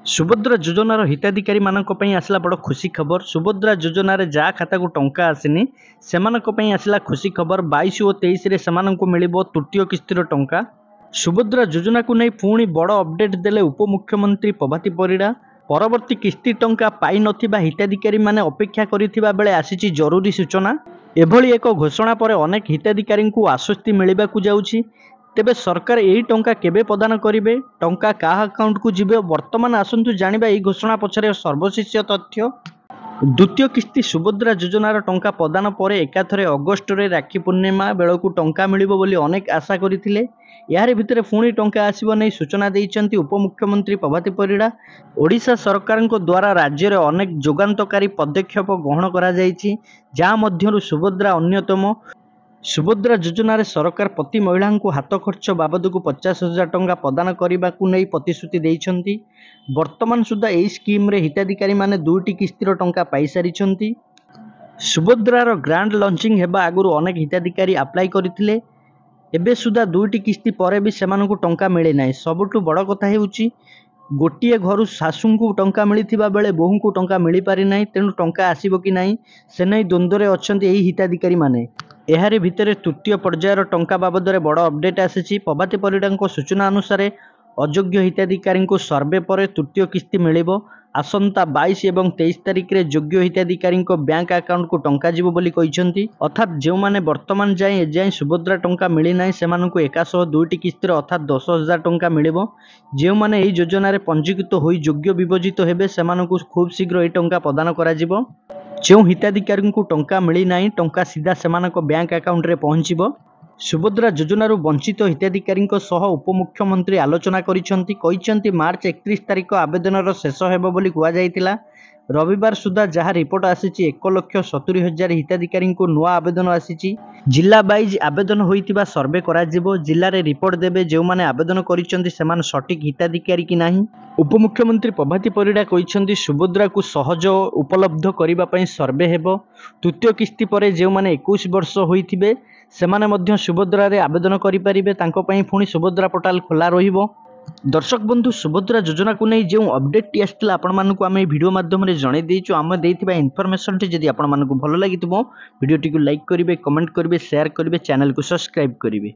सुभद्रा योजनार हिताधिकारी मानक पई आसला बड़ खुशी खबर। सुभद्रा योजनार जा खाता को टंका आसिनी सेमानक पई आसला खुशी खबर। 22 और 23 रे सेमानकु मिलिबो तृतीय किस्तिर टंका। सुभद्रा योजना को नहीं पुणी बड़ अपडेट देले उपमुख्यमंत्री प्रभाती परिड़ा। परवर्ती किस्ती टंका पाई नथिबा हिताधिकारी माने अपेक्षा करिथिबा बेले आसीची जरूरी सूचना। एभली एक घोषणा पर अनेक हिताधिकारी को आश्वस्ति मिलवाकू जाउछि। तेबे सरकार यही टंका केबे प्रदान करिवे, टंका काहा अकाउंट को जिबे, वर्तमान आसंतु जानिबा एही घोषणा पछरे सर्वशीर्ष तथ्य। द्वितीय किस्ती सुभद्रा योजनार टंका प्रदान पर एकाथरे अगस्ट रे राखी पूर्णिमा बेलकू टंका मिलिबो बोली अनेक आशा करिथिले। यार भितरे पुणी टंका आसिबो नै सूचना दैछन्ती उपमुख्यमंत्री प्रभाती परिड़ा। ओडिशा सरकार द्वारा राज्य रे अनेक जोगान्तकारी पदक्षेप ग्रहण करा जायछि, जा मध्यरु सुभद्रा अन्यतम। सुभद्रा योजन सरकार प्रति महिला को हाथ खर्च बाबद को 50,000 टंका प्रदान करने को नहीं प्रतिश्रुति देइछन्ती। वर्तमान सुधा यही स्कीम रे हिताधिकारी माने 2टी किस्तिर टंका पाई सारिछन्ती। सुभद्रार ग्रांड लॉन्चिंग हेबा आगुरु अनेक हिताधिकारी अप्लाई करथिले। एबे सुधा 2टी किस्ती परे भी सेमानकु टंका मिले नाही। सबुठु बड़ कथा हेउची गोटिए घरु सासू को टंका मिलिथिबा बेले बोहू को टंका मिली पारि नाही। तेणु टंका आसीबो कि नाही से नै द्वंद्वरे अछन्ती एही हिताधिकारी माने। एहारे भितरे तृतीय पर्यायर टंका बाबद में बड़ अपडेट आसी। प्रभाती परिड़ा सूचना अनुसार अयोग्य हिताधिकारी को सर्वे पर तृतीय किस्ती मिलिबो। आसंता 22 और 23 तारिख रे योग्य हिताधिकारी बैंक अकाउंट को टंका जीवो बोली कहिसंती। अर्थात जो माने वर्तमान जाए एजाए सुभद्रा टंका मिली नाही सेमानकु एकासह 2टी किस्तिर अर्थात 10,000 टंका मिलिबो। जो माने एही योजना रे पंजीकृत होई योग्य विभजित हेबे सेमानकु खूब शीघ्र एही टंका प्रदान करा जिवो। जो हिताधिकारी को टंका मिली नाही टंका सीधा सेमानक बैंक अकाउंट रे पहुंचीबो। सुभद्रा योजनार वंचित हिताधिकारी सह उपमुख्यमंत्री आलोचना करिसेंती। मार्च 31 तारिख आवेदन शेष हेबो बोली कुआ जायतिला। रविवार सुधा जहाँ रिपोर्ट आसीची 1,70,000 हिताधिकारी को नुआ आवेदन आसीची। जिला वाइज आवेदन होइतिबा सर्वे करा जिवो। जिले में रिपोर्ट देबे जो माने आवेदन करिसेंती सेमान सटीक हिताधिकारी कि नाही। उपमुख्यमंत्री प्रभाती परिड़ा कहिसेंती सुभद्रा को सहज उपलब्ध करिबा पई सर्वे हेबो। तृतीय किस्ती परे जो माने 21 वर्ष होइथिबे सेमाने मध्य सुभद्रा रे आवेदन करि परिबे। तांको पई पुणी सुभद्रा पोर्टाल खोला रहिबो। दर्शक बंधु सुभद्रा योजना को नहीं जो अपडेट टी आसला आपण मानकु आम वीडियो माध्यम रे जणाई देइछु। आम देइथिबा इन्फॉर्मेशन टी जदि आपण मानकु भलो लागितबो वीडियो टी को लाइक करिवे, कमेंट करिवे, शेयर करिवे, चैनल को सब्सक्राइब करिवे।